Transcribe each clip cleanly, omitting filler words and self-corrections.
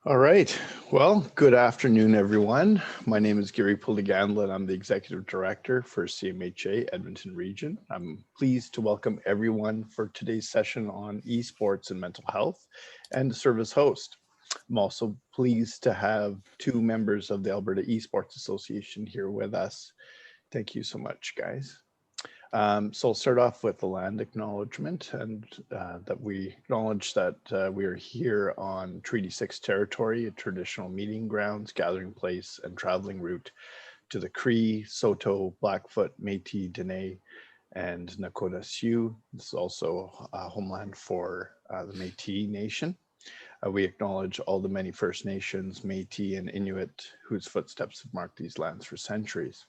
All right. Well, good afternoon, everyone. My name is Giri Puligandla, and I'm the Executive Director for CMHA Edmonton Region. I'm pleased to welcome everyone for today's session on esports and mental health and to serve as host. I'm also pleased to have two members of the Alberta ESports Association here with us. Thank you so much, guys. So I'll start off with the land acknowledgement and that we acknowledge that we are here on Treaty 6 territory, a traditional meeting grounds, gathering place, and traveling route to the Cree, Saulteaux, Blackfoot, Métis, Dene, and Nakota Sioux. This is also a homeland for the Métis Nation. We acknowledge all the many First Nations, Métis, and Inuit whose footsteps have marked these lands for centuries.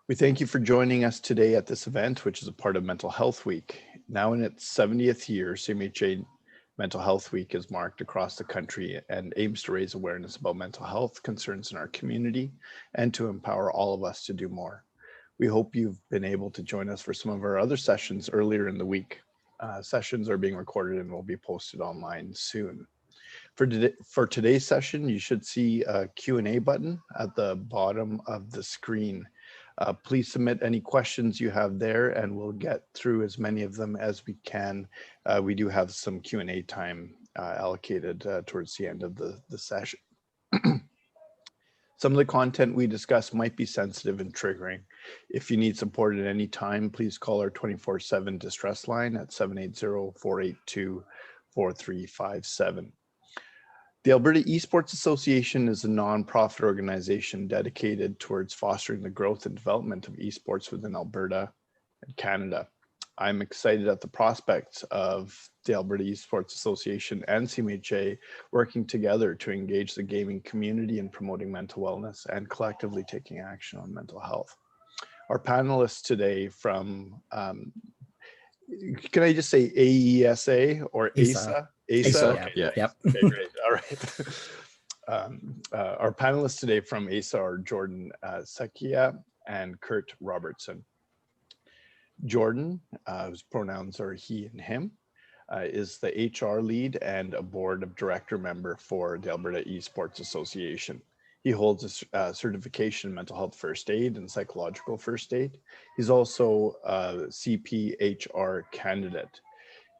We thank you for joining us today at this event, which is a part of Mental Health Week. Now in its 70th year, CMHA Mental Health Week is marked across the country and aims to raise awareness about mental health concerns in our community and to empower all of us to do more. We hope you've been able to join us for some of our other sessions earlier in the week. Sessions are being recorded and will be posted online soon. For today's session, you should see a Q&A button at the bottom of the screen. Please submit any questions you have there and we'll get through as many of them as we can. We do have some Q&A time allocated towards the end of the session. Some of the content we discuss might be sensitive and triggering. If you need support at any time, please call our 24/7 distress line at 780-482-4357. The Alberta ESports Association is a non-profit organization dedicated towards fostering the growth and development of esports within Alberta and Canada. I'm excited at the prospects of the Alberta ESports Association and CMHA working together to engage the gaming community in promoting mental wellness and collectively taking action on mental health. Our panelists today from, can I just say AESA or AESA? AESA? Okay, yeah. Yep. Okay, great. All right. Our panelists today from AESA are Jordan Sekiya and Kurt Robertson. Jordan, whose pronouns are he and him, is the HR lead and a board of director member for the Alberta ESports Association. He holds a certification in mental health first aid and psychological first aid. He's also a CPHR candidate.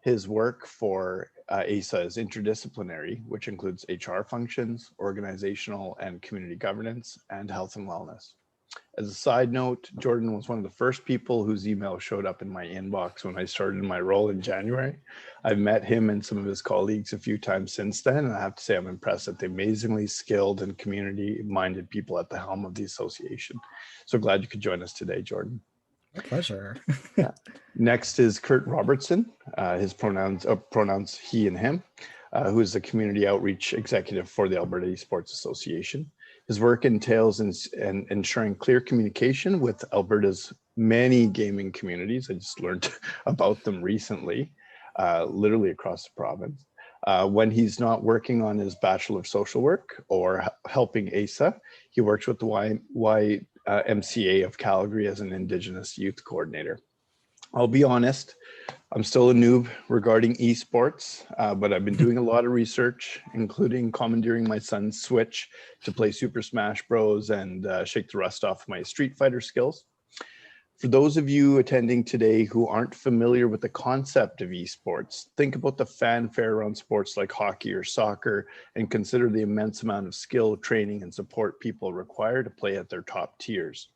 His work for AESA is interdisciplinary, which includes HR functions, organizational and community governance, and health and wellness. As a side note, Jordan was one of the first people whose email showed up in my inbox when I started my role in January. I've met him and some of his colleagues a few times since then, and I have to say I'm impressed at the amazingly skilled and community-minded people at the helm of the association. So glad you could join us today, Jordan. My pleasure. Next is Kurt Robertson. His pronouns he and him, who is the community outreach executive for the Alberta ESports Association. His work entails in ensuring clear communication with Alberta's many gaming communities. I just learned about them recently, literally across the province. When he's not working on his Bachelor of Social Work or helping AESA, he works with the YMCA of Calgary as an Indigenous youth coordinator. I'll be honest, I'm still a noob regarding esports, but I've been doing a lot of research, including commandeering my son's Switch to play Super Smash Bros. And shake the rust off my Street Fighter skills. For those of you attending today who aren't familiar with the concept of esports, think about the fanfare around sports like hockey or soccer and consider the immense amount of skill, training, and support people require to play at their top tiers.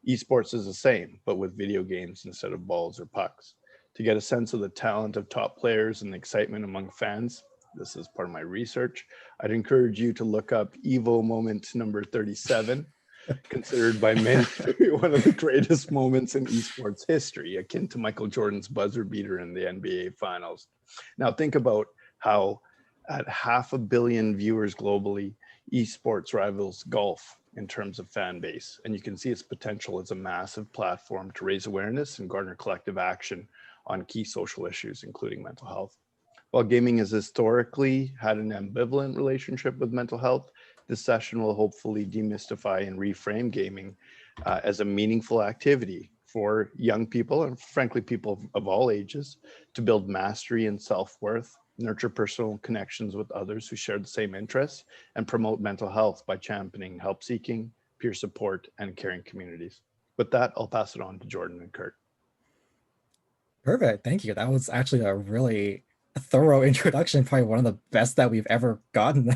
Esports is the same, but with video games instead of balls or pucks. To get a sense of the talent of top players and the excitement among fans, this is part of my research, I'd encourage you to look up Evo moment number 37, considered by many to be one of the greatest moments in esports history, akin to Michael Jordan's buzzer beater in the NBA Finals. Now think about how at 500 million viewers globally, esports rivals golf in terms of fan base, and you can see its potential as a massive platform to raise awareness and garner collective action on key social issues, including mental health. While gaming has historically had an ambivalent relationship with mental health, this session will hopefully demystify and reframe gaming as a meaningful activity for young people and frankly people of all ages to build mastery and self-worth, nurture personal connections with others who share the same interests, and promote mental health by championing help seeking, peer support, and caring communities. With that, I'll pass it on to Jordan and Kurt. Perfect. Thank you. That was actually a really thorough introduction, probably one of the best that we've ever gotten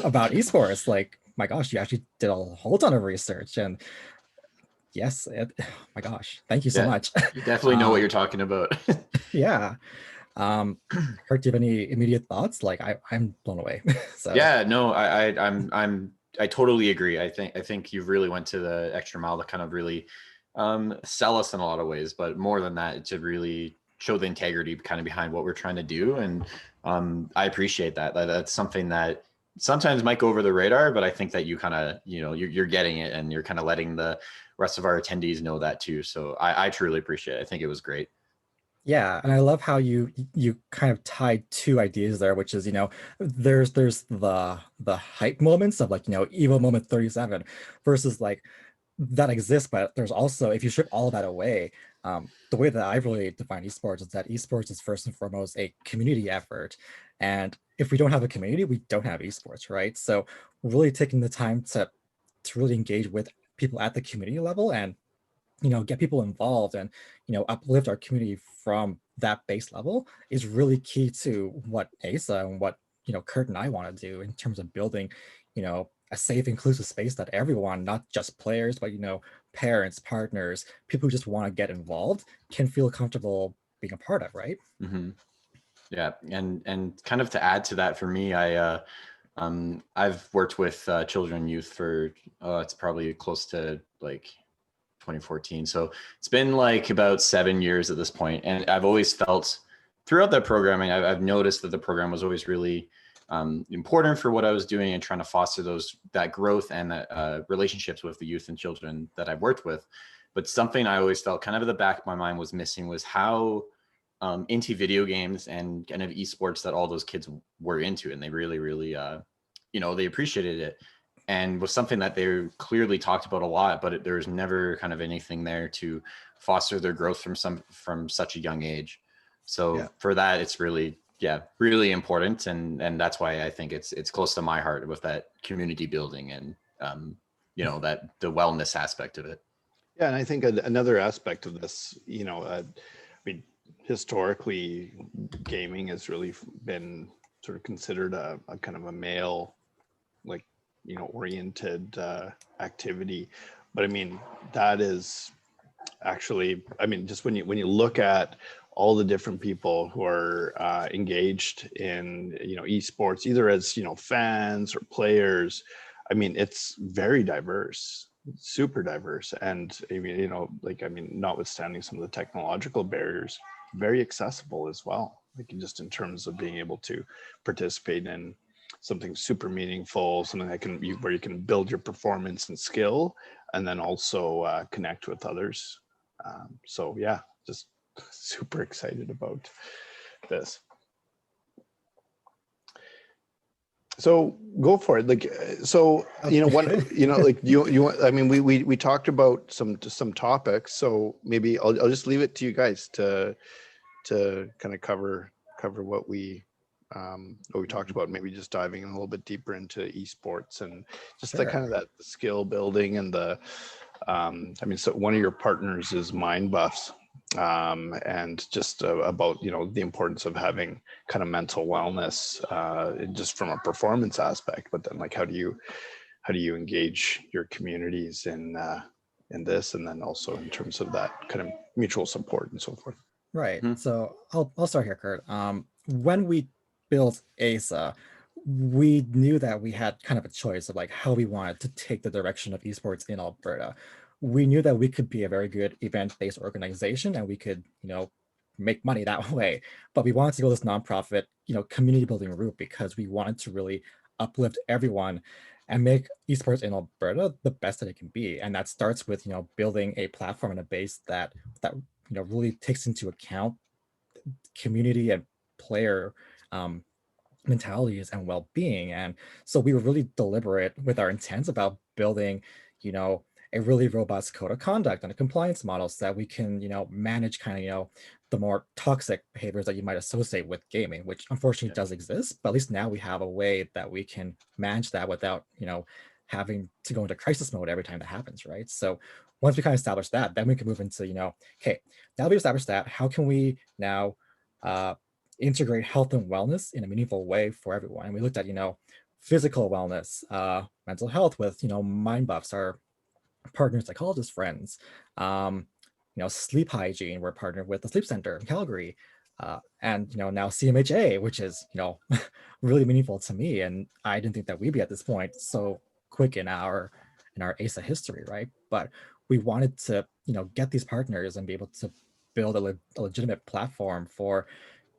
about esports. Like, my gosh, you actually did a whole ton of research. And yes, oh my gosh, thank you so Yeah, much. you definitely know what you're talking about. Yeah. Kurt, do you have any immediate thoughts? Like, I'm blown away. So Yeah, no, I totally agree. I think you've really went to the extra mile to kind of really sell us in a lot of ways, but more than that, to really show the integrity kind of behind what we're trying to do. And I appreciate that. That's something that sometimes might go over the radar, but I think that you kind of, you're getting it, and you're kind of letting the rest of our attendees know that too. So I truly appreciate it. I think it was great. yeah, and I love how you kind of tied two ideas there, which is, there's the hype moments of, like, Evo moment 37 versus, like, that exists, but there's also, if you strip all of that away, the way that I really define esports is that esports is first and foremost a community effort. And if we don't have a community, we don't have esports, right? So really taking the time to really engage with people at the community level and get people involved and uplift our community from that base level is really key to what AESA and what Kurt and I want to do in terms of building a safe, inclusive space that everyone, not just players, but parents, partners, people who just want to get involved, can feel comfortable being a part of, right? Mm-hmm. Yeah, and kind of to add to that, for me, I've worked with children and youth for it's probably close to like 2014. So it's been like about 7 years at this point. And I've always felt throughout that programming, I've noticed that the program was always really important for what I was doing and trying to foster that growth and that relationships with the youth and children that I've worked with. But something I always felt kind of at the back of my mind was missing was how into video games and kind of esports that all those kids were into. And they really, really, they appreciated it. And was something that they clearly talked about a lot, but there was never kind of anything there to foster their growth from such a young age. So for that, it's really, really important. And that's why I think it's close to my heart with that community building and, that the wellness aspect of it. Yeah, and I think another aspect of this, I mean, historically, gaming has really been sort of considered a kind of a male, like, oriented activity. But I mean, that is actually, I mean, just when you look at all the different people who are engaged in, esports, either as, fans or players, I mean, it's very diverse, super diverse. And I mean, notwithstanding some of the technological barriers, very accessible as well. Like, just in terms of being able to participate in something super meaningful, something that where you can build your performance and skill, and then also connect with others. So yeah, just super excited about this. So go for it. Like, so like you. I mean, we talked about some topics. So maybe I'll just leave it to you guys to kind of cover what we talked about. Maybe just diving in a little bit deeper into esports and just Sure. the kind of that skill building and the. I mean, so one of your partners is Mind Buffs. And just about the importance of having kind of mental wellness just from a performance aspect, but then, like, how do you engage your communities in this, and then also in terms of that kind of mutual support and so forth. Right. Mm-hmm. So I'll start here, Kurt. When we built AESA, we knew that we had kind of a choice of, like, how we wanted to take the direction of esports in Alberta. We knew that we could be a very good event-based organization and we could, make money that way. But we wanted to go this nonprofit, community building route because we wanted to really uplift everyone and make esports in Alberta the best that it can be. And that starts with, building a platform and a base that really takes into account community and player mentalities and well-being. And so we were really deliberate with our intents about building a really robust code of conduct and a compliance model so that we can, manage kind of, the more toxic behaviors that you might associate with gaming, which unfortunately does exist, but at least now we have a way that we can manage that without, having to go into crisis mode every time that happens, right? So once we kind of establish that, then we can move into, okay, now we've established that, how can we now integrate health and wellness in a meaningful way for everyone? And we looked at, physical wellness, mental health with, mind buffs, our partner psychologist friends, sleep hygiene. We're partnered with the Sleep Center in Calgary, and now CMHA, which is really meaningful to me. And I didn't think that we'd be at this point so quick in our AESA history, right? But we wanted to get these partners and be able to build a legitimate platform for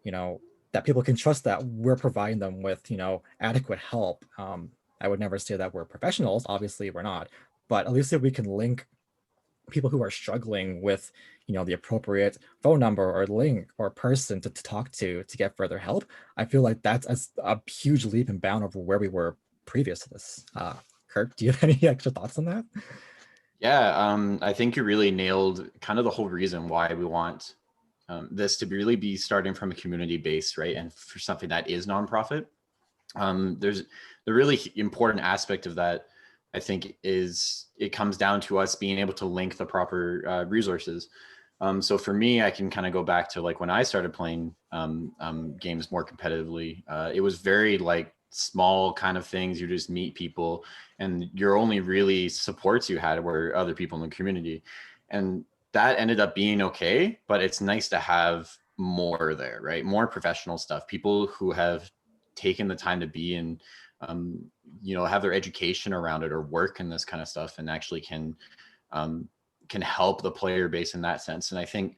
that people can trust that we're providing them with adequate help. I would never say that we're professionals, obviously we're not, but at least if we can link people who are struggling with the appropriate phone number or link or person to talk to get further help, I feel like that's a huge leap and bound over where we were previous to this. Kurt, do you have any extra thoughts on that? Yeah, I think you really nailed kind of the whole reason why we want this to really be starting from a community base, right? And for something that is nonprofit. There's the really important aspect of that, I think, is it comes down to us being able to link the proper resources. So for me, I can kind of go back to like when I started playing games more competitively. It was very like small kind of things. You just meet people, and your only really supports you had were other people in the community, and that ended up being okay. But it's nice to have more there, right? More professional stuff. People who have taken the time to be in have their education around it or work in this kind of stuff and actually can help the player base in that sense. And I think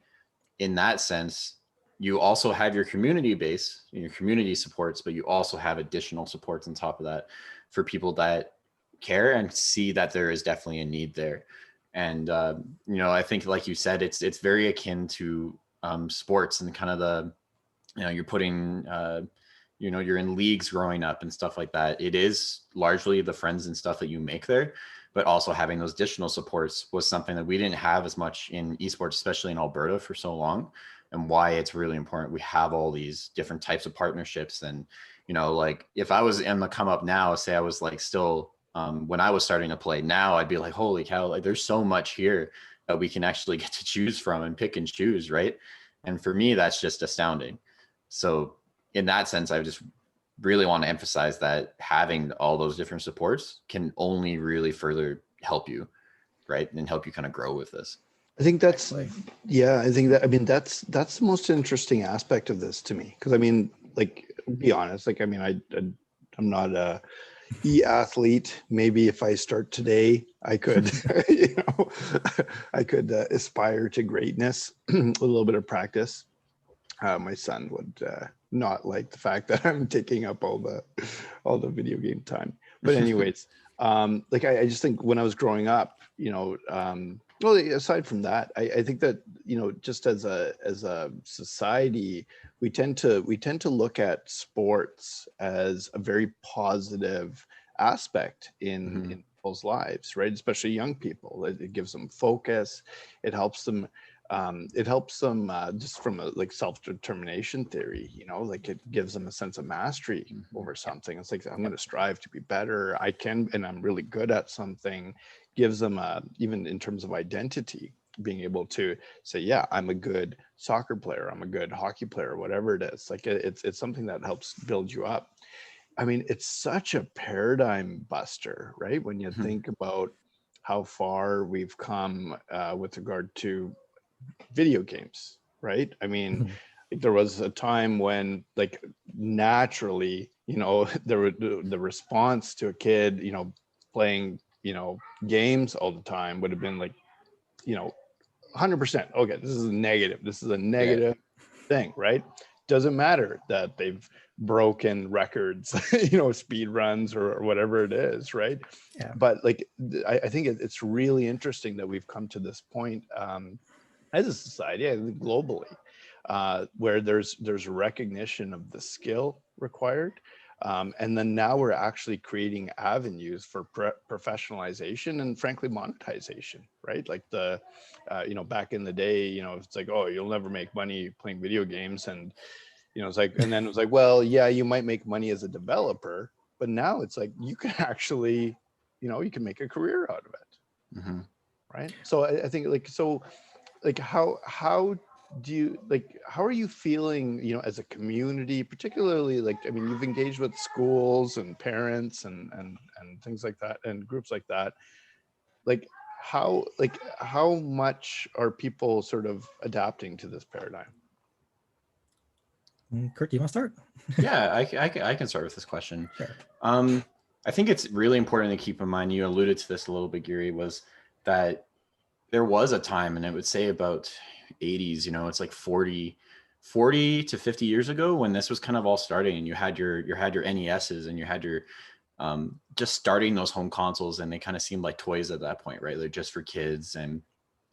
in that sense, you also have your community base, your community supports, but you also have additional supports on top of that for people that care and see that there is definitely a need there. And I think, like you said, it's very akin to sports and kind of the you're putting you're in leagues growing up and stuff like that. It is largely the friends and stuff that you make there, but also having those additional supports was something that we didn't have as much in esports, especially in Alberta for so long, and why it's really important. We have all these different types of partnerships. And, like if I was in the come up now, say I was like still, when I was starting to play now, I'd be like, holy cow, like there's so much here that we can actually get to choose from and pick and choose. Right. And for me, that's just astounding. So in that sense, I just really want to emphasize that having all those different supports can only really further help you, right? And help you kind of grow with this. I think that's, that's the most interesting aspect of this to me. Cause like, be honest, like, I'm not a e-athlete. Maybe if I start today, I could, I could aspire to greatness with a little bit of practice. My son would not like the fact that I'm taking up all the video game time. But anyways, like I just think when I was growing up, well, aside from that, I think that just as a society, we tend to look at sports as a very positive aspect in people's lives, right? Especially young people. It gives them focus. It helps them. Just from a like self-determination theory, like it gives them a sense of mastery over something. It's like, I'm going to strive to be better. I can, and I'm really good at something. Gives them even in terms of identity, being able to say, yeah, I'm a good soccer player, I'm a good hockey player, whatever it is. Like it's something that helps build you up. It's such a paradigm buster, right? When you think about how far we've come with regard to video games, right? Like there was a time when like naturally, the response to a kid, playing, games all the time would have been like, 100%. Okay, this is a negative thing, right? Doesn't matter that they've broken records, speed runs or whatever it is, right? Yeah. But like, I think it's really interesting that we've come to this point as a society, I think globally, where there's recognition of the skill required, And then now we're actually creating avenues for professionalization and frankly monetization, right? Like back in the day, it's like, oh, you'll never make money playing video games. And, it's like, and then it was like, well, yeah, you might make money as a developer, but now it's like, you can actually, you can make a career out of it. Mm-hmm. Right. So I think how do you how are you feeling, as a community, particularly you've engaged with schools and parents and things like that and groups like that. How much are people sort of adapting to this paradigm? Kurt, do you want to start? Yeah, I can start with this question. Sure. I think it's really important to keep in mind, you alluded to this a little bit, Giri, was that there was a time, and I would say about 80s, it's like 40 to 50 years ago when this was kind of all starting, and you had your NESs and you had your just starting those home consoles, and they kind of seemed like toys at that point, right? They're just for kids, and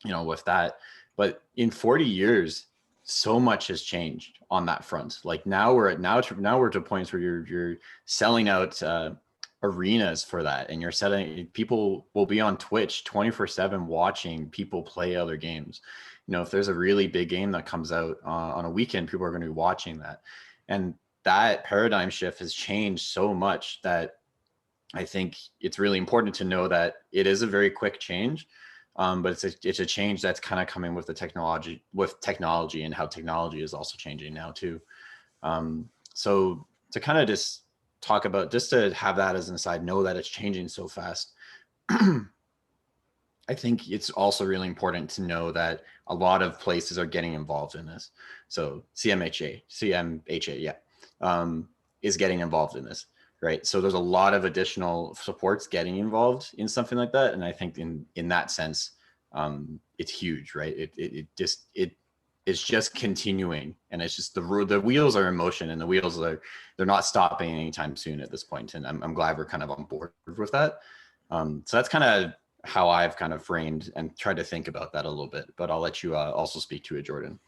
with that. But in 40 years, so much has changed on that front. Like now we're to points where you're selling out arenas for that, and people will be on Twitch 24/7 watching people play other games. If there's a really big game that comes out on a weekend, people are going to be watching that. And that paradigm shift has changed so much that I think it's really important to know that it is a very quick change. But it's a change that's kind of coming with the technology and how technology is also changing now too. So to kind of just talk about, just to have that as an aside, know that it's changing so fast. I think it's also really important to know that a lot of places are getting involved in this. So CMHA, is getting involved in this. Right. So there's a lot of additional supports getting involved in something like that. And I think in that sense, it's huge, right? It's just continuing, and it's just the wheels are in motion, and they're not stopping anytime soon at this point. And I'm glad we're kind of on board with that. So that's kind of how I've kind of framed and tried to think about that a little bit, but I'll let you also speak to it, Jordan.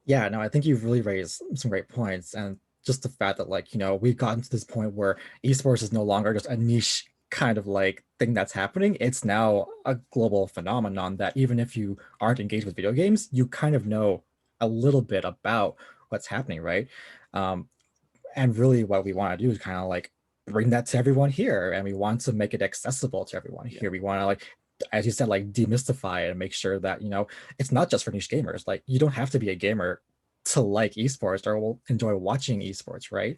Yeah, no, I think you've really raised some great points. And just the fact that we've gotten to this point where esports is no longer just a niche kind of thing that's happening. It's now a global phenomenon that even if you aren't engaged with video games, you kind of know a little bit about what's happening, right? And really what we want to do is kind of bring that to everyone here, and we want to make it accessible to everyone here. We want to as you said, demystify it and make sure that it's not just for niche gamers. You don't have to be a gamer to like esports or enjoy watching esports, right?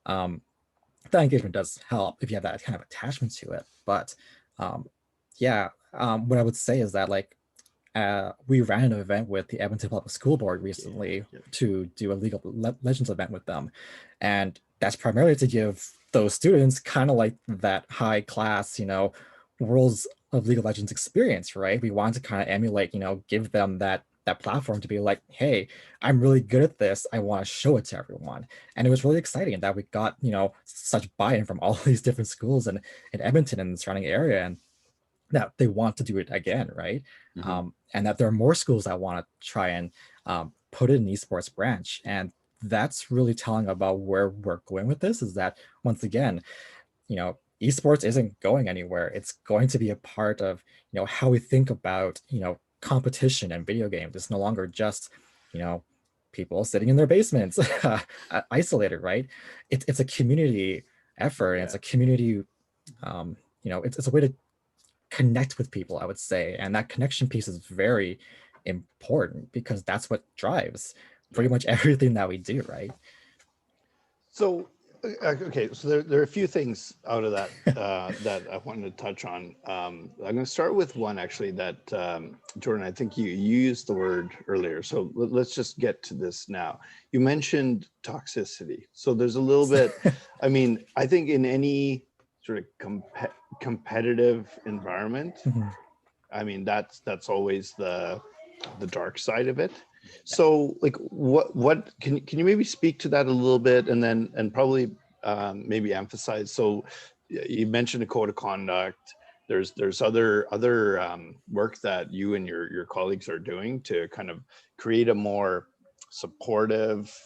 That engagement does help if you have that kind of attachment to it. But what I would say is that we ran an event with the Edmonton Public School Board recently to do a League of Legends event with them, and that's primarily to give those students kind of that high class, Worlds of League of Legends experience, right? We want to kind of emulate, give them that platform to be like, hey, I'm really good at this. I want to show it to everyone. And it was really exciting that we got, such buy-in from all these different schools in Edmonton and the surrounding area, and that they want to do it again, right? Mm-hmm. And that there are more schools that want to try and put it in esports branch. And that's really telling about where we're going with this, is that once again, esports isn't going anywhere. It's going to be a part of, how we think about, competition and video games. It's no longer just, people sitting in their basements, isolated, right? It's a community effort. And it's a community, it's a way to connect with people, I would say. And that connection piece is very important because that's what drives pretty much everything that we do, right? So, okay, so there are a few things out of that that I wanted to touch on. I'm going to start with one actually that, Jordan, I think you used the word earlier. So let's just get to this now. You mentioned toxicity. So there's a little bit, I mean, I think in any sort of competitive environment, mm-hmm. I mean, that's always the dark side of it. So what can you maybe speak to that a little bit, and probably maybe emphasize? So you mentioned a code of conduct. There's other work that you and your colleagues are doing to kind of create a more supportive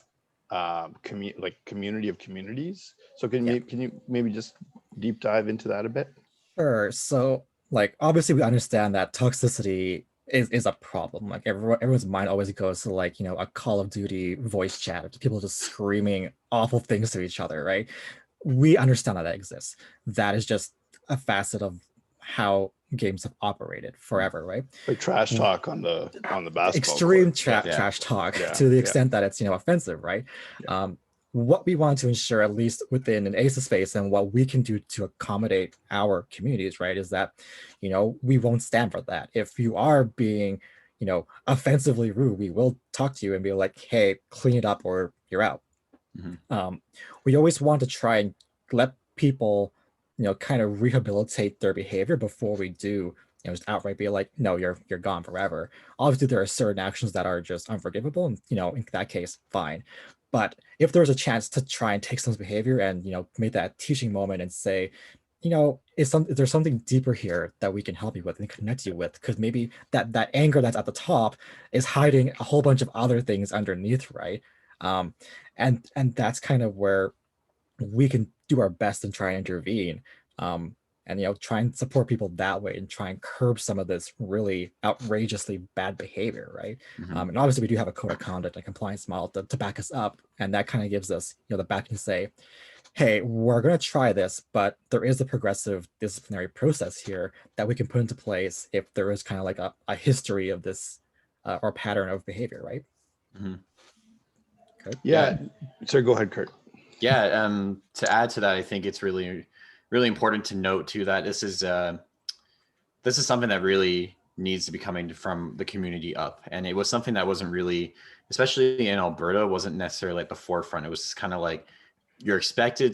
community of communities. So can Yeah. you maybe just deep dive into that a bit? Sure. So, like, obviously, we understand that toxicity is a problem. Like, everyone's mind always goes to, like, a Call of Duty voice chat, people just screaming awful things to each other, right? We understand that exists. That is just a facet of how games have operated forever, right? Like trash Mm. talk on the basketball Extreme court. Yeah, Yeah. trash talk yeah, to the yeah, extent that it's offensive, right? yeah. What we want to ensure, at least within an AESA space, and what we can do to accommodate our communities, right, is that we won't stand for that. If you are being offensively rude, we will talk to you and be like, hey, clean it up or you're out. Mhm. We always want to try and let people kind of rehabilitate their behavior before we do just outright be like, no, you're gone forever. Obviously there are certain actions that are just unforgivable, and in that case, fine. But if there's a chance to try and take someone's behavior and make that teaching moment and say, is there something deeper here that we can help you with and connect you with, because maybe that anger that's at the top is hiding a whole bunch of other things underneath, right? um and that's kind of where we can do our best and try and intervene, and try and support people that way and try and curb some of this really outrageously bad behavior, right? Mhm. And obviously we do have a code of conduct and compliance model to back us up, and that kind of gives us the backing to say, hey, we're going to try this, but there is a progressive disciplinary process here that we can put into place if there is kind of like a history of this, or pattern of behavior, right? Mhm. Okay. Yeah. So go ahead, Kurt. Yeah, to add to that, I think it's really, really important to note too that this is something that really needs to be coming from the community up, and it was something that wasn't really, especially in Alberta, wasn't necessarily at the forefront. It was just kind of like we expect you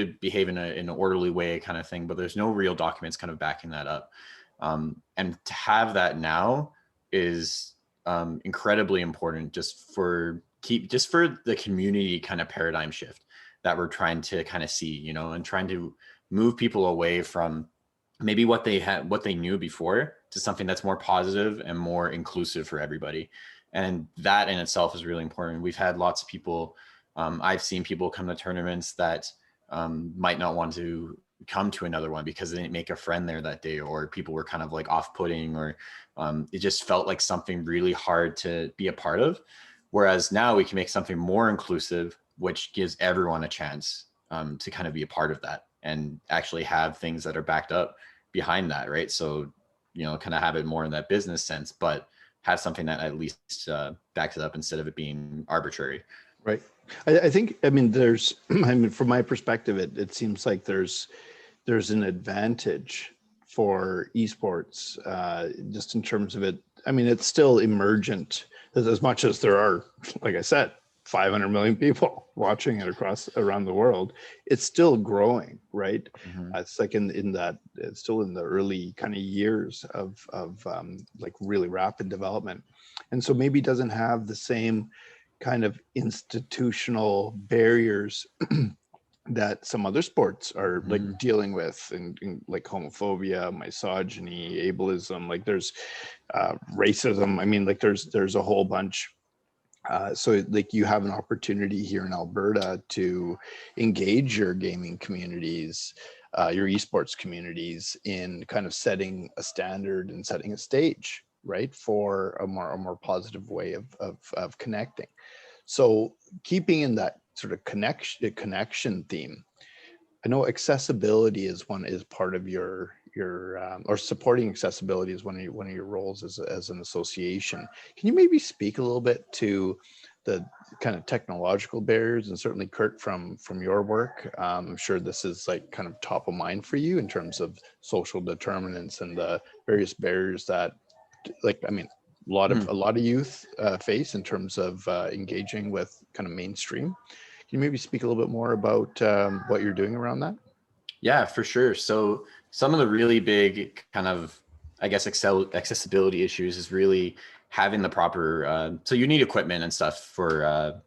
to behave in an orderly way, kind of thing, but there's no real documents kind of backing that up, and to have that now is incredibly important just for the community kind of paradigm shift that we're trying to kind of see, and trying to move people away from maybe what they knew before to something that's more positive and more inclusive for everybody. And that in itself is really important. We've had lots of people, I've seen people come to tournaments that might not want to come to another one because they didn't make a friend there that day, or people were kind of like off-putting, or it just felt like something really hard to be a part of. Whereas now we can make something more inclusive, which gives everyone a chance to kind of be a part of that and actually have things that are backed up behind that, right? So, kind of have it more in that business sense, but have something that at least backs it up instead of it being arbitrary. Right. I think, I mean, from my perspective, it seems like there's an advantage for esports, just in terms of it. I mean, it's still emergent as much as there are, like I said, 500 million people watching it around the world. It's still growing, right? Mm-hmm. It's like it's still in the early kind of years of like really rapid development. And so maybe it doesn't have the same kind of institutional barriers that some other sports are like dealing with, and like homophobia, misogyny, ableism, like there's racism. I mean, like there's a whole bunch. So like you have an opportunity here in Alberta to engage your gaming communities, your esports communities, in kind of setting a standard and setting a stage, right, for a more positive way of connecting. So keeping in that sort of connection theme, I know accessibility is part of your or supporting accessibility is one of your roles as an association. Can you maybe speak a little bit to the kind of technological barriers, and certainly Kurt from your work, I'm sure this is like kind of top of mind for you in terms of social determinants and the various barriers that, like, I mean, a lot of youth face in terms of engaging with kind of mainstream. Can you maybe speak a little bit more about what you're doing around that? Yeah, for sure. So some of the really big kind of, I guess, accessibility issues is really having the proper, so you need equipment and stuff for,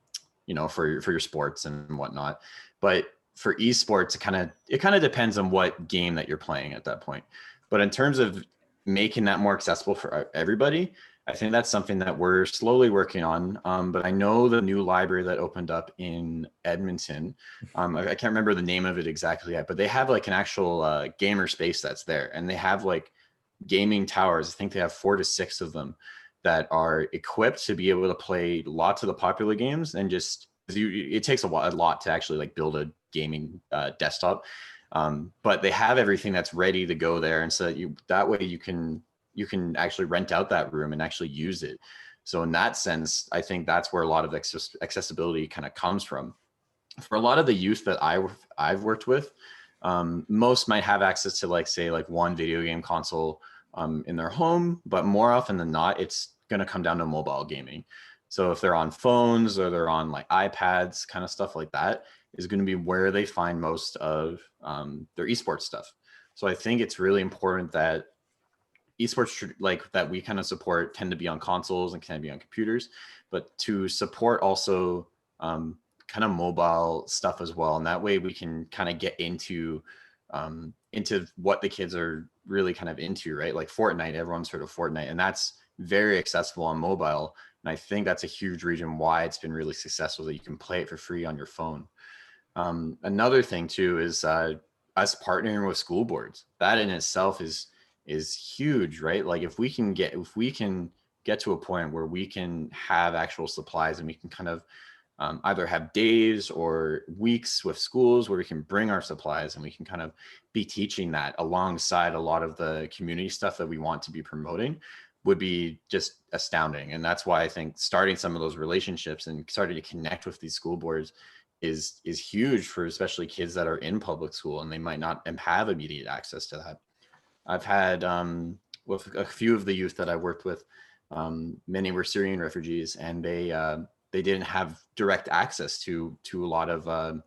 for your sports and whatnot. But for esports, it kind of depends on what game that you're playing at that point. But in terms of making that more accessible for everybody, I think that's something that we're slowly working on. But I know the new library that opened up in Edmonton, I can't remember the name of it exactly yet, but they have like an actual gamer space that's there, and they have like gaming towers. I think they have 4 to 6 of them that are equipped to be able to play lots of the popular games. And just it takes a lot to actually like build a gaming desktop, but they have everything that's ready to go there, and so that way you can actually rent out that room and actually use it. So in that sense, I think that's where a lot of accessibility kind of comes from. For a lot of the youth that I've worked with, most might have access to like, say, like one video game console in their home, but more often than not, it's going to come down to mobile gaming. So if they're on phones or they're on like iPads, kind of stuff like that is going to be where they find most of their esports stuff. So I think it's really important that esports like that we kind of support tend to be on consoles and can be on computers, but to support also kind of mobile stuff as well. And that way we can kind of get into what the kids are really kind of into, right? Like Fortnite, everyone's heard of Fortnite, and that's very accessible on mobile. And I think that's a huge reason why it's been really successful, that you can play it for free on your phone. Another thing too is us partnering with school boards. That in itself is huge, right? Like if we can get to a point where we can have actual supplies, and we can kind of either have days or weeks with schools where we can bring our supplies, and we can kind of be teaching that alongside a lot of the community stuff that we want to be promoting, would be just astounding. And that's why I think starting some of those relationships and starting to connect with these school boards is huge for especially kids that are in public school and they might not have immediate access to that. I've had with a few of the youth that I worked with, many were Syrian refugees, and they didn't have direct access to a lot of and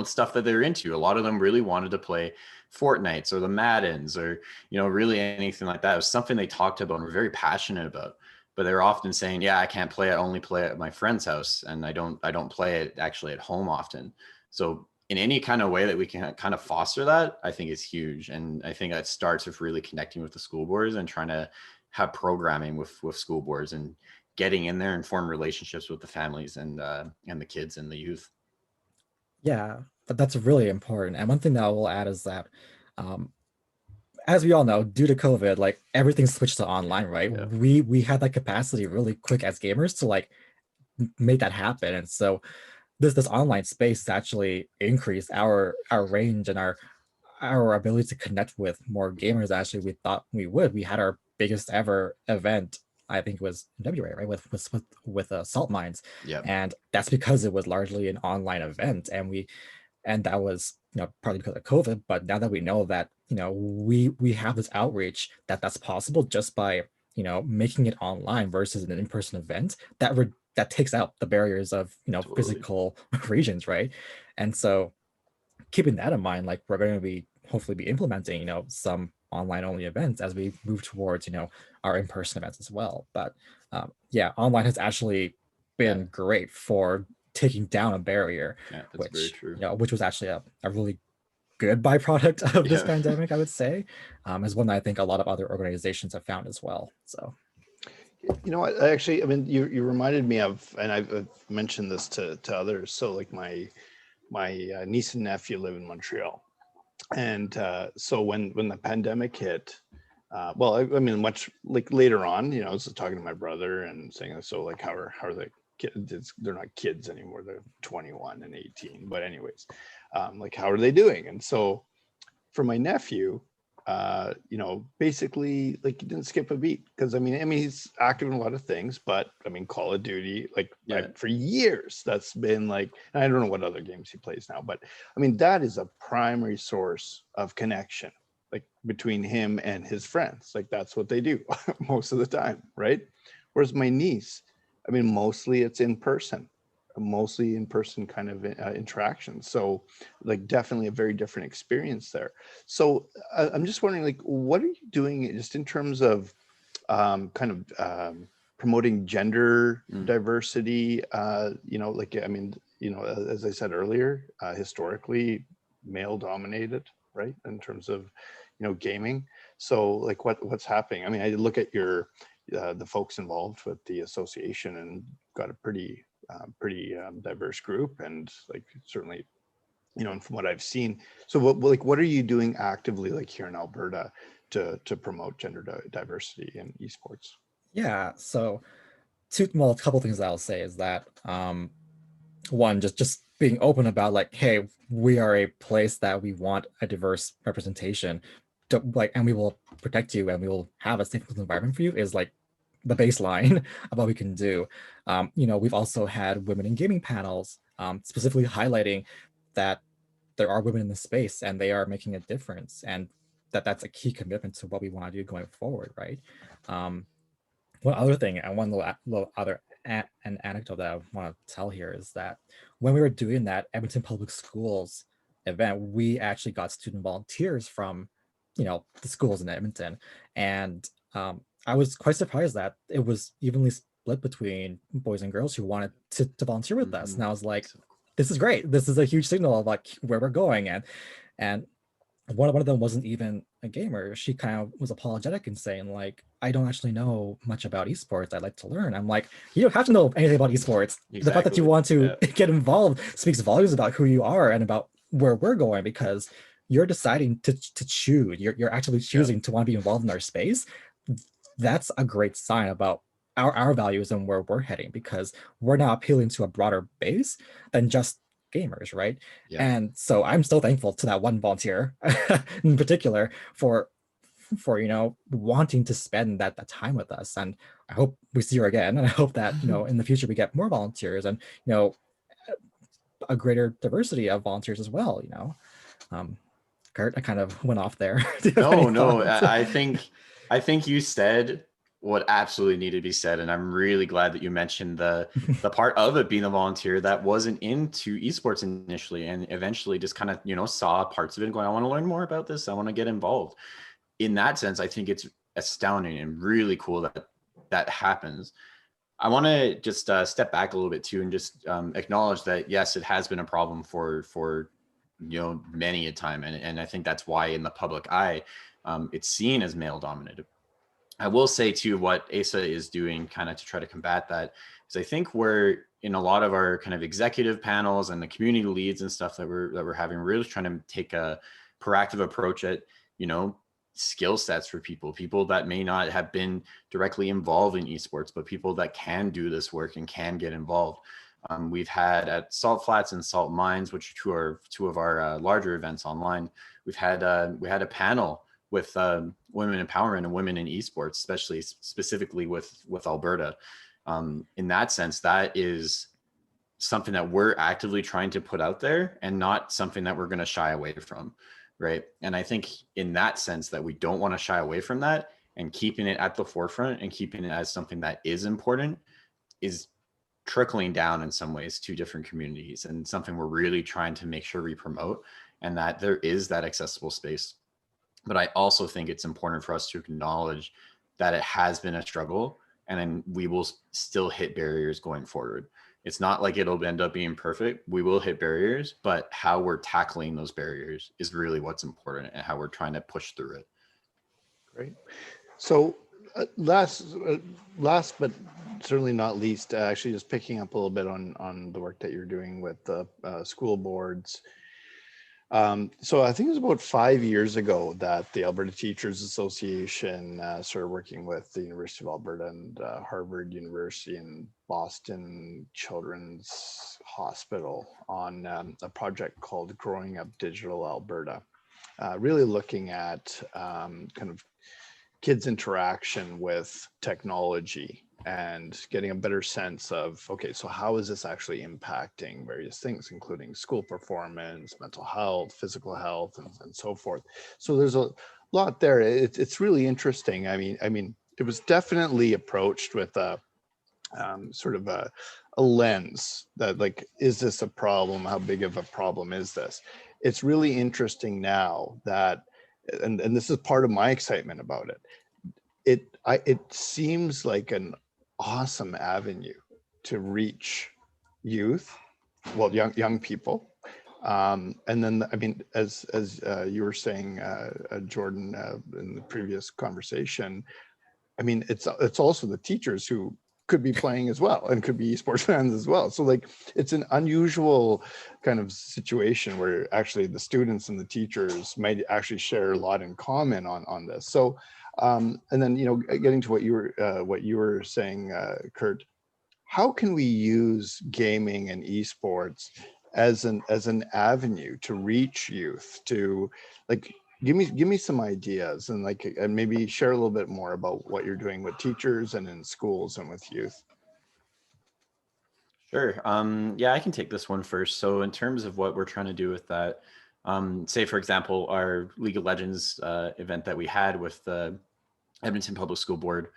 stuff that they're into. A lot of them really wanted to play Fortnites or the Maddens or really anything like that. It was something they talked about and were very passionate about. But they're often saying, "Yeah, I can't play it. I only play it at my friend's house, and I don't play it actually at home often." So in any kind of way that we can kind of foster that, I think is huge. And I think that starts with really connecting with the school boards and trying to have programming with school boards and getting in there and form relationships with the families and the kids and the youth. Yeah, that's really important. And one thing that I will add is that, as we all know, due to COVID, like everything switched to online, right? Yeah. We had that capacity really quick as gamers to like make that happen. And so this online space actually increased our range and our ability to connect with more gamers. Actually, we thought we would. We had our biggest ever event, I think it was in February, right, with Salt Mines. Yeah. And that's because it was largely an online event, and that was partly because of COVID. But now that we know that we have this outreach that's possible just by making it online versus an in-person event, that takes out the barriers of Totally. physical regions, right? And so keeping that in mind, like we're going to be hopefully be implementing some online only events as we move towards our in-person events as well. But yeah, online has actually been great for taking down a barrier, that's very true. Which was actually a really good byproduct of this pandemic, I would say, is one that I think a lot of other organizations have found as well. So actually, I mean, you reminded me of, and I've mentioned this to others. So like my niece and nephew live in Montreal, and so when the pandemic hit, well, I mean, much like later on, I was talking to my brother and saying, so like, how are the kids? They're not kids anymore; they're 21 and 18. But anyways, like, how are they doing? And so for my nephew, basically, like, he didn't skip a beat, because I mean he's active in a lot of things, but I mean Call of Duty, like for years, that's been like, I don't know what other games he plays now, but I mean that is a primary source of connection, like between him and his friends. Like that's what they do most of the time, right? Whereas my niece, I mean, mostly it's in person kind of interaction. So like definitely a very different experience there. So I'm just wondering, like, what are you doing just in terms of promoting gender diversity? Like, I mean, as I said earlier, historically male dominated, right, in terms of gaming. So like what's happening? I mean, I look at your the folks involved with the association and got a pretty diverse group, and like certainly, you know, and from what I've seen. So what are you doing actively like here in Alberta to promote gender diversity in esports? Yeah, so a couple things I'll say is that one, just being open about like, hey, we are a place that we want a diverse representation, and we will protect you and we will have a safe environment for you is like the baseline of what we can do. You know, we've also had women in gaming panels, specifically highlighting that there are women in the space and they are making a difference, and that's a key commitment to what we want to do going forward, right? One other thing, and one little other an anecdote that I want to tell here is that when we were doing that Edmonton Public Schools event, we actually got student volunteers from, you know, the schools in Edmonton, and I was quite surprised that it was evenly split between boys and girls who wanted to volunteer with us, and I was like, this is great. This is a huge signal of like where we're going, and one of them wasn't even a gamer. She kind of was apologetic and saying like, I don't actually know much about esports. I'd like to learn. I'm like, you don't have to know anything about esports. Exactly. The fact that you want to get involved speaks volumes about who you are and about where we're going, because you're deciding to choose. You're actually choosing to want to be involved in our space. That's a great sign about our values and where we're heading, because we're now appealing to a broader base than just gamers, right? Yeah. And so I'm so thankful to that one volunteer in particular for you know, wanting to spend that time with us. And I hope we see her again, and I hope that, you know, in the future we get more volunteers and, you know, a greater diversity of volunteers as well, you know. Kurt, I kind of went off there. No, I think you said what absolutely needed to be said, and I'm really glad that you mentioned the part of it being a volunteer that wasn't into esports initially, and eventually just kind of, you know, saw parts of it and going, I want to learn more about this, I want to get involved. In that sense, I think it's astounding and really cool that happens. I want to just step back a little bit too, and just acknowledge that yes, it has been a problem for you know, many a time, and I think that's why in the public eye it's seen as male dominated. I will say too, what AESA is doing kind of to try to combat that is, I think we're in a lot of our kind of executive panels and the community leads and stuff that we're having, we're really trying to take a proactive approach at, you know, skill sets for people that may not have been directly involved in esports, but people that can do this work and can get involved. We've had at Salt Flats and Salt Mines, which are two of our larger events online, we had a panel with women empowerment and women in esports, specifically with Alberta. In that sense, that is something that we're actively trying to put out there and not something that we're going to shy away from, right? And I think in that sense that we don't want to shy away from that, and keeping it at the forefront and keeping it as something that is important is trickling down in some ways to different communities, and something we're really trying to make sure we promote, and that there is that accessible space. But I also think it's important for us to acknowledge that it has been a struggle, and then we will still hit barriers going forward. It's not like it'll end up being perfect. We will hit barriers, but how we're tackling those barriers is really what's important, and how we're trying to push through it. Great. So last but certainly not least, actually just picking up a little bit on the work that you're doing with the school boards. So I think it was about 5 years ago that the Alberta Teachers Association started working with the University of Alberta and Harvard University and Boston Children's Hospital on a project called Growing Up Digital Alberta, really looking at kind of kids' interaction with technology and getting a better sense of, okay, so how is this actually impacting various things, including school performance, mental health, physical health, and so forth. So there's a lot there. It's really interesting. I mean, it was definitely approached with a sort of a lens that, like, is this a problem? How big of a problem is this? It's really interesting now that, and this is part of my excitement about it. It seems like an awesome avenue to reach youth, well, young people, and then I mean, as you were saying, Jordan, in the previous conversation, I mean, it's also the teachers who could be playing as well and could be esports fans as well. So like, it's an unusual kind of situation where actually the students and the teachers might actually share a lot in common on this. So, and then, you know, getting to what you were saying, Kurt, how can we use gaming and esports as an avenue to reach youth, to like, give me some ideas, and like, and maybe share a little bit more about what you're doing with teachers and in schools and with youth. Sure. Yeah, I can take this one first. So in terms of what we're trying to do with that, say for example, our League of Legends event that we had with the Edmonton Public School Board,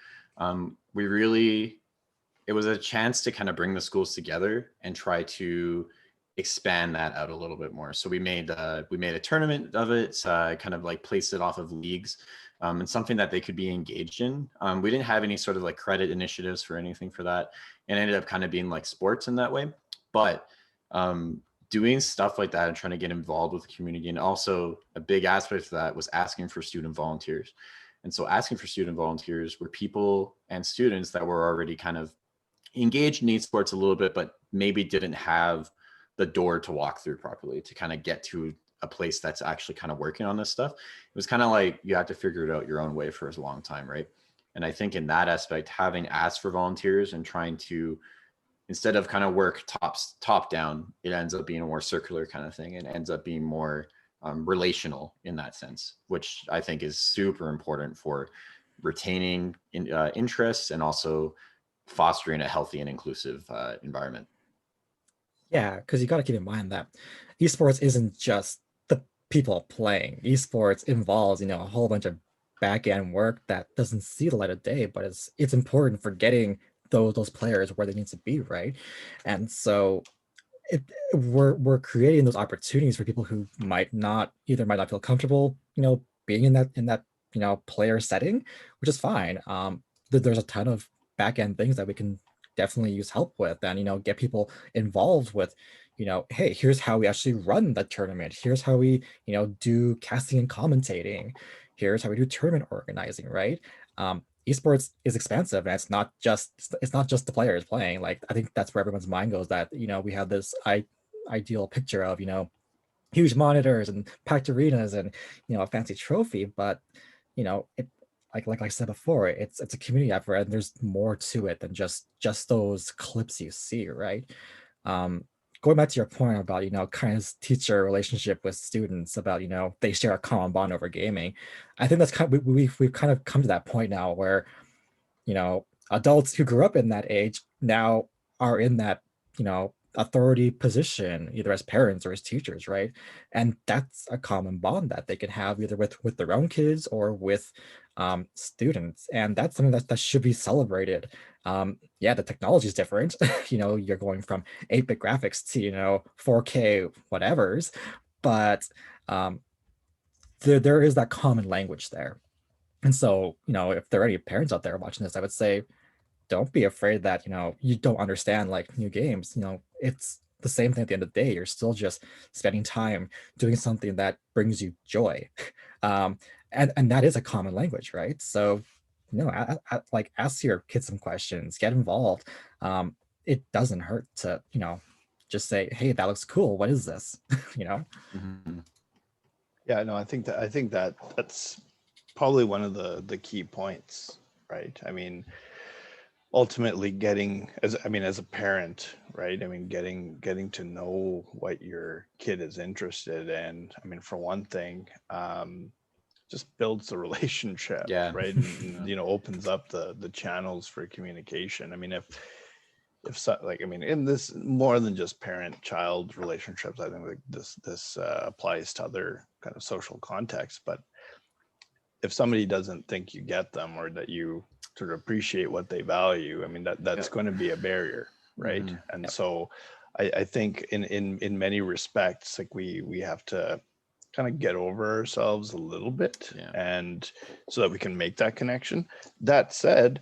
it was a chance to kind of bring the schools together and try to expand that out a little bit more. So we made a tournament of it, kind of like placed it off of leagues, and something that they could be engaged in. We didn't have any sort of like credit initiatives for anything for that, and ended up kind of being like sports in that way. But doing stuff like that and trying to get involved with the community, and also a big aspect of that was asking for student volunteers. And so asking for student volunteers were people and students that were already kind of engaged in esports a little bit, but maybe didn't have the door to walk through properly to kind of get to a place that's actually kind of working on this stuff. It was kind of like you had to figure it out your own way for a long time, right? And I think in that aspect, having asked for volunteers and trying to, instead of kind of work top down, it ends up being a more circular kind of thing, and ends up being more relational in that sense, which I think is super important for retaining interests and also fostering a healthy and inclusive environment. Yeah, because you got to keep in mind that esports isn't just the people playing. Esports involves, you know, a whole bunch of back end work that doesn't see the light of day, but it's important for getting those players where they need to be, right? And so we're creating those opportunities for people who might not feel comfortable, you know, being in that you know, player setting, which is fine. There's a ton of back end things that we can definitely use help with, and you know, get people involved with, you know, hey, here's how we actually run the tournament, here's how we, you know, do casting and commentating, here's how we do tournament organizing, right? Esports is expansive, and it's not just the players playing. Like, I think that's where everyone's mind goes, that, you know, we have this ideal picture of, you know, huge monitors and packed arenas and, you know, a fancy trophy, but you know, it, like I said before, it's a community effort, and there's more to it than just those clips you see, right? Going back to your point about, you know, kind of teacher relationship with students, about, you know, they share a common bond over gaming. I think that's kind of, we've kind of come to that point now where, you know, adults who grew up in that age now are in that, you know, authority position, either as parents or as teachers, right? And that's a common bond that they can have either with their own kids or with students, and that's something that should be celebrated. Yeah, the technology is different. You know, you're going from 8-bit graphics to, you know, 4K whatevers, but there is that common language there. And so, you know, if there are any parents out there watching this, I would say, don't be afraid that, you know, you don't understand like new games. You know, it's the same thing at the end of the day. You're still just spending time doing something that brings you joy. And that is a common language, right? So, you know, like, ask your kids some questions, get involved. It doesn't hurt to, you know, just say, hey, that looks cool, what is this? You know? Mm-hmm. Yeah, no, I think that's probably one of the key points, right? I mean, ultimately getting, as a parent, right? I mean, getting to know what your kid is interested in. I mean, for one thing, just builds the relationship, Yeah. right? And you know, opens up the channels for communication. I mean, if so, like, I mean, in this, more than just parent-child relationships, I think like this applies to other kind of social contexts. But if somebody doesn't think you get them, or that you sort of appreciate what they value, I mean, that's going to be a barrier, right? Mm-hmm. And so I think in many respects, like we have to kind of get over ourselves a little bit, and so that we can make that connection. That said,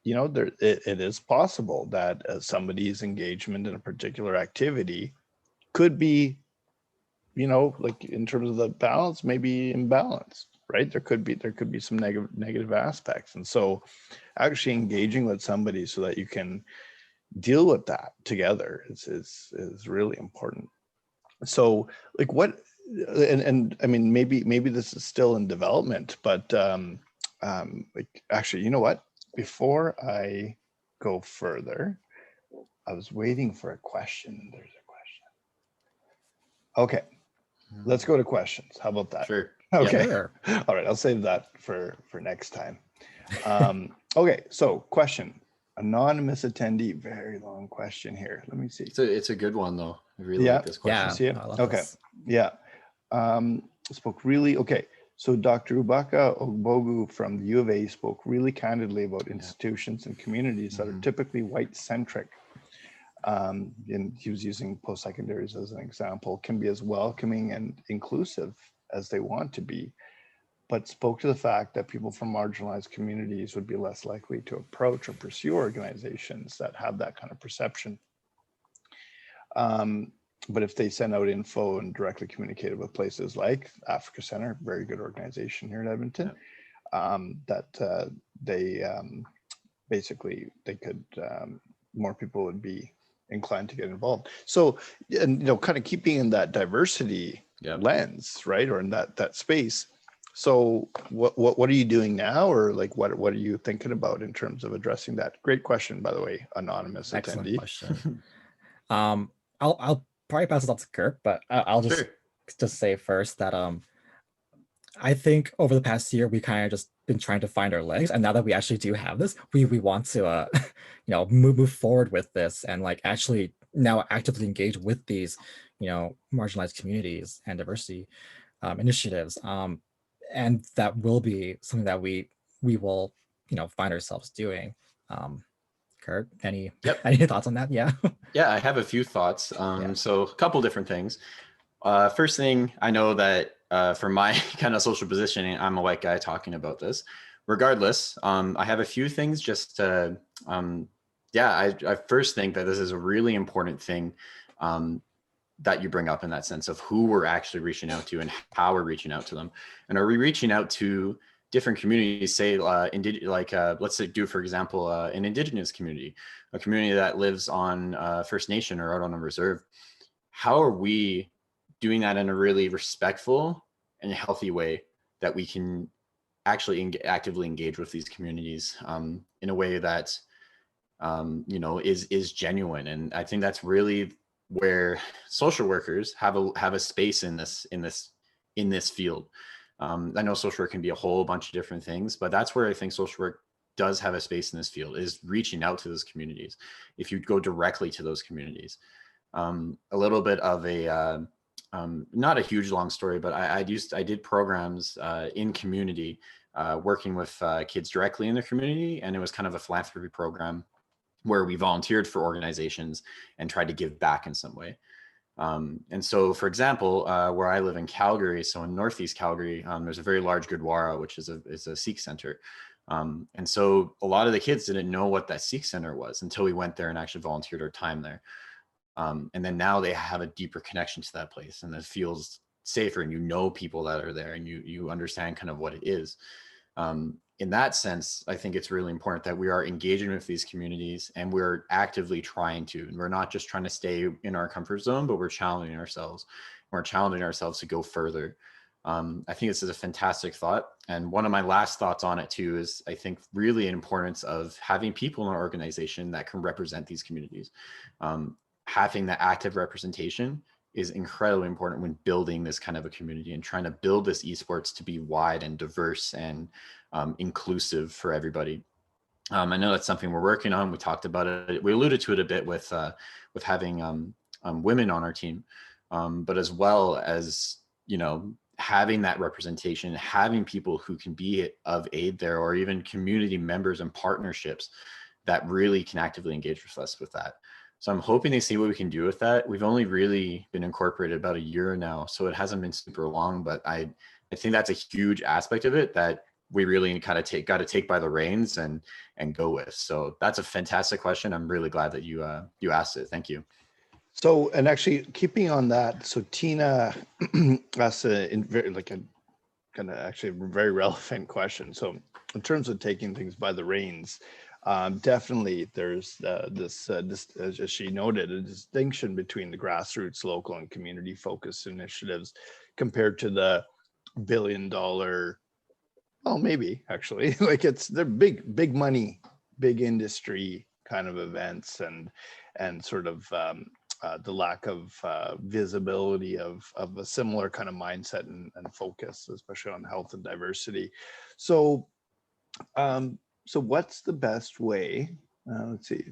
you know, it is possible that somebody's engagement in a particular activity could be, you know, like in terms of the balance, maybe imbalanced, right? There could be some negative aspects. And so actually engaging with somebody so that you can deal with that together is really important. So like what, and I mean, maybe this is still in development, but like actually, you know what? Before I go further, I was waiting for a question. There's a question. Okay, let's go to questions. How about that? Sure. Okay. Sure. All right, I'll save that for next time. Okay, so question. Anonymous attendee, very long question here. Let me see. It's a good one though. I really like this question. Yeah. See it? I love Okay. this. Yeah. Spoke really, okay. So Dr. Ubaka Ogbogu from the U of A spoke really candidly about institutions and communities that are typically white-centric. And he was using post-secondaries as an example, can be as welcoming and inclusive as they want to be, but spoke to the fact that people from marginalized communities would be less likely to approach or pursue organizations that have that kind of perception. But if they send out info and directly communicated with places like Africa Center, very good organization here in Edmonton, that they basically they could, more people would be inclined to get involved. So, and kind of keeping in that diversity lens, right, or in that space. So what are you doing now, or like what are you thinking about in terms of addressing that? Great question, by the way, anonymous Excellent attendee. question. I'll probably pass it off to Kirk, but I'll just say first that I think over the past year we kind of just been trying to find our legs, and now that we actually do have this, we want to move forward with this and like actually now actively engage with these marginalized communities and diversity initiatives, and that will be something that we will find ourselves doing. Kurt, any thoughts on that? Yeah. Yeah, I have a few thoughts. So a couple different things. First thing, I know that for my kind of social positioning, I'm a white guy talking about this. Regardless, I have a few things just to, I first think that this is a really important thing that you bring up in that sense of who we're actually reaching out to and how we're reaching out to them. And are we reaching out to different communities, say let's say for example, an Indigenous community, a community that lives on First Nation or out on a reserve? How are we doing that in a really respectful and healthy way that we can actually actively engage with these communities in a way that is genuine? And I think that's really where social workers have a space in this field. I know social work can be a whole bunch of different things, but that's where I think social work does have a space in this field, is reaching out to those communities. If you go directly to those communities, a little bit of a not a huge long story, but I did programs in community, working with kids directly in their community, and it was kind of a philanthropy program where we volunteered for organizations and tried to give back in some way. And so, for example, where I live in Calgary, so in Northeast Calgary, there's a very large Gurdwara, which is a Sikh center. And so a lot of the kids didn't know what that Sikh center was until we went there and actually volunteered our time there. And then now they have a deeper connection to that place, and it feels safer, and people that are there, and you understand kind of what it is. In that sense, I think it's really important that we are engaging with these communities, and we're actively trying to, and we're not just trying to stay in our comfort zone, but we're challenging ourselves. We're challenging ourselves to go further. I think this is a fantastic thought. And one of my last thoughts on it too is, I think, really an importance of having people in our organization that can represent these communities. Having that active representation is incredibly important when building this kind of a community and trying to build this esports to be wide and diverse and inclusive for everybody. I know that's something we're working on. We talked about it. We alluded to it a bit with having women on our team, but as well as, having that representation, having people who can be of aid there, or even community members and partnerships that really can actively engage with us with that. So I'm hoping to see what we can do with that. We've only really been incorporated about a year now, so it hasn't been super long, but I think that's a huge aspect of it that we really kind of got to take by the reins and go with. So that's a fantastic question. I'm really glad that you asked it. Thank you. So, and actually keeping on that, so Tina asked a kind of actually a very relevant question. So in terms of taking things by the reins, definitely there's this, as she noted, a distinction between the grassroots, local, and community focused initiatives compared to the billion-dollar, well, maybe actually, like they're big money, big industry kind of events, and sort of the lack of visibility of a similar kind of mindset and focus, especially on health and diversity. So, so what's the best way? Let's see.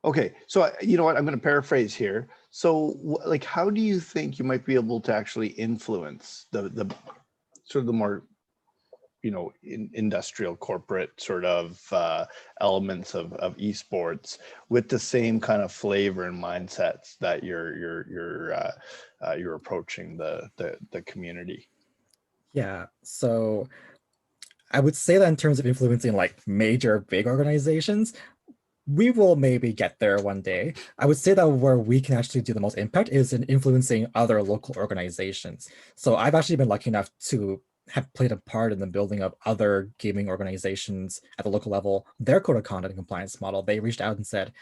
Okay, so you know what? I'm going to paraphrase here. So, like, how do you think you might be able to actually influence the sort of the more, you know, industrial corporate sort of elements of esports with the same kind of flavor and mindsets that you're approaching the community? Yeah, so I would say that in terms of influencing like major big organizations, we will maybe get there one day. I would say that where we can actually do the most impact is in influencing other local organizations. So I've actually been lucky enough to have played a part in the building of other gaming organizations at the local level, their code of conduct and compliance model. They reached out and said,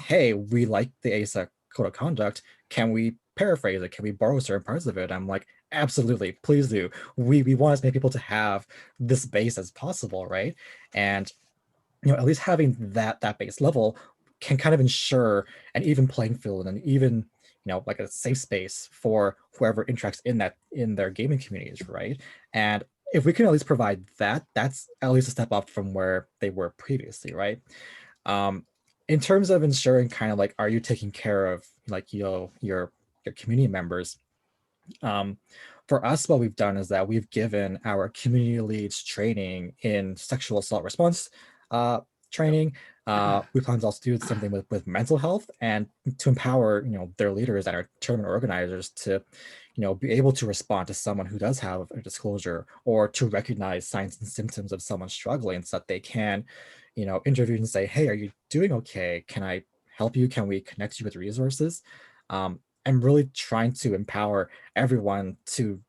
hey, we like the AESA code of conduct. Can we paraphrase it? Can we borrow certain parts of it? I'm like, absolutely, please do. We want as many people to have this base as possible, right? And at least having that base level can kind of ensure an even playing field and even like a safe space for whoever interacts in their gaming communities, right? And if we can at least provide that, that's at least a step up from where they were previously, right? In terms of ensuring kind of like, are you taking care of like your community members? For us, what we've done is that we've given our community leads training in sexual assault response training. We plan to also do something with mental health and to empower their leaders and our tournament organizers to be able to respond to someone who does have a disclosure or to recognize signs and symptoms of someone struggling so that they can interview and say, hey, are you doing okay? Can I help you? Can we connect you with resources? I'm really trying to empower everyone to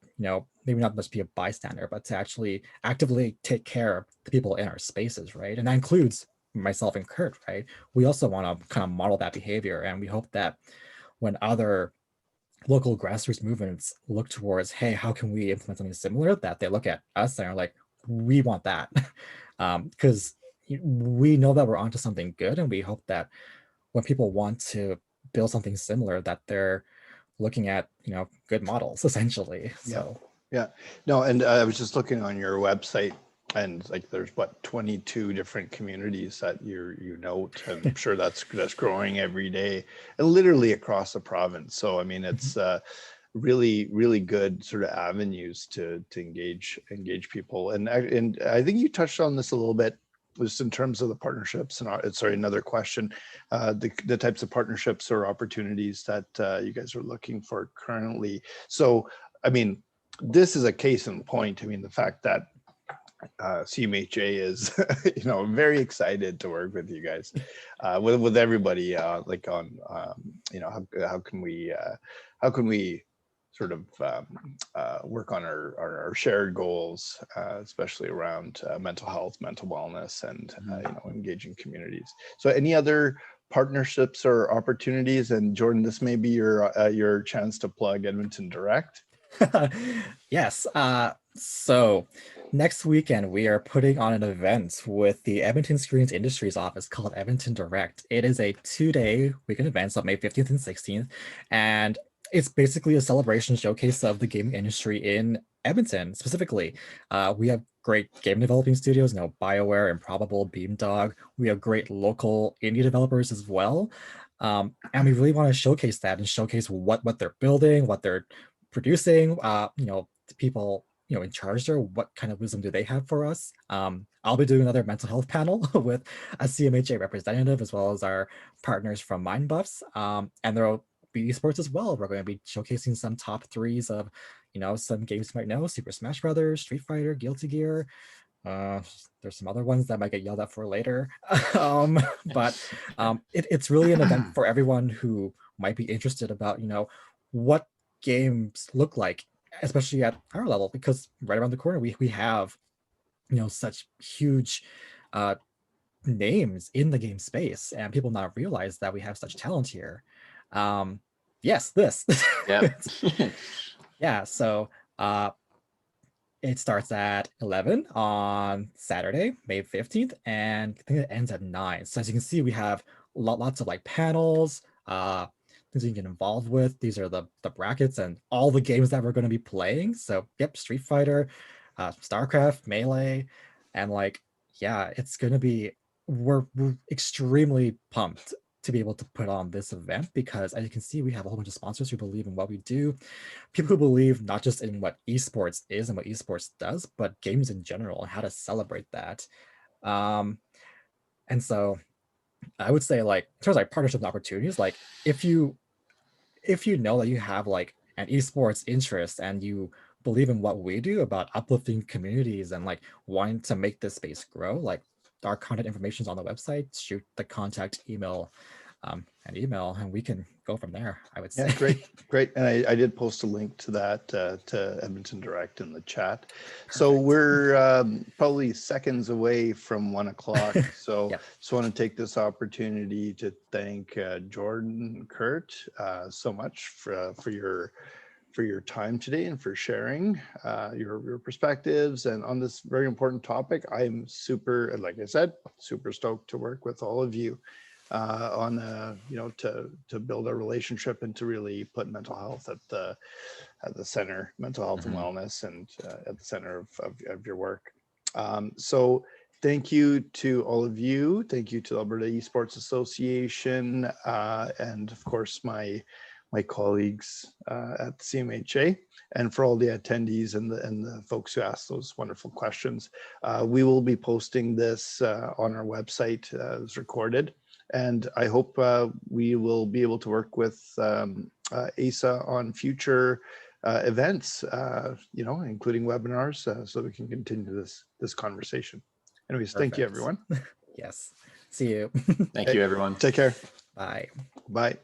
maybe not just be a bystander, but to actually actively take care of the people in our spaces, right? And that includes myself and Kurt, right? We also want to kind of model that behavior, and we hope that when other local grassroots movements look towards, hey, how can we implement something similar, that they look at us and are like, we want that. Because we know that we're onto something good, and we hope that when people want to build something similar, that they're looking at good models essentially. So yeah. No, and I was just looking on your website, and like there's 22 different communities that you note, and I'm sure that's growing every day and literally across the province. So I mean, it's really good sort of avenues to engage people. And I think you touched on this a little bit just in terms of the partnerships. And sorry, another question, the types of partnerships or opportunities that you guys are looking for currently. So I mean, this is a case in point. I mean, the fact that CMHA is very excited to work with you guys, with everybody, like on how can we sort of work on our shared goals, especially around mental health, mental wellness, and engaging communities. So any other partnerships or opportunities? And Jordan, this may be your chance to plug Edmonton Direct. Yes. So next weekend, we are putting on an event with the Edmonton Screens Industries office called Edmonton Direct. It is a 2-day weekend event, so May 15th and 16th. And it's basically a celebration showcase of the gaming industry in Edmonton specifically. We have great game developing studios, BioWare, Improbable, Beamdog. We have great local indie developers as well. And we really want to showcase that and showcase what they're building, what they're producing, the people in charge there, what kind of wisdom do they have for us. I'll be doing another mental health panel with a CMHA representative as well as our partners from Mind Buffs, and there will be esports as well. We're going to be showcasing some top threes of some games you might know: Super Smash Brothers, Street Fighter, Guilty Gear. There's some other ones that might get yelled at for later. But it's really an event for everyone who might be interested about what games look like especially at our level, because right around the corner we have, you know, such huge names in the game space, and people not realize that we have such talent here. Yes, this. Yep. Yeah, so it starts at 11 on Saturday, May 15th, and I think it ends at 9. So as you can see, we have lots of like panels, things you can get involved with. These are the brackets and all the games that we're going to be playing. So yep, Street Fighter, StarCraft, Melee, and like, yeah, it's going to be, we're extremely pumped to be able to put on this event, because as you can see, we have a whole bunch of sponsors who believe in what we do, people who believe not just in what esports is and what esports does, but games in general and how to celebrate that. And so I would say, like, in terms of like partnership and opportunities, like if you know that you have like an esports interest and you believe in what we do about uplifting communities and like wanting to make this space grow, like our contact information is on the website. Shoot the contact email and we can go from there, I would say. Yeah, great. And I did post a link to that to Edmonton Direct in the chat. Perfect. So we're probably seconds away from 1 o'clock. So Yep. Just want to take this opportunity to thank Jordan, Kurt, so much for your time today and for sharing your perspectives and on this very important topic. I'm super, like I said, super stoked to work with all of you on you know, to build a relationship and to really put mental health at the center, mental health and wellness, and at the center of your work. So thank you to all of you. Thank you to the Alberta ESports Association, and of course my colleagues at CMHA, and for all the attendees and the folks who asked those wonderful questions. We will be posting this on our website as recorded. And I hope we will be able to work with AESA on future events, you know, including webinars, so we can continue this conversation. Anyways, Perfect. Thank you, everyone. Yes. See you. Thank you, everyone. Take care. Bye. Bye.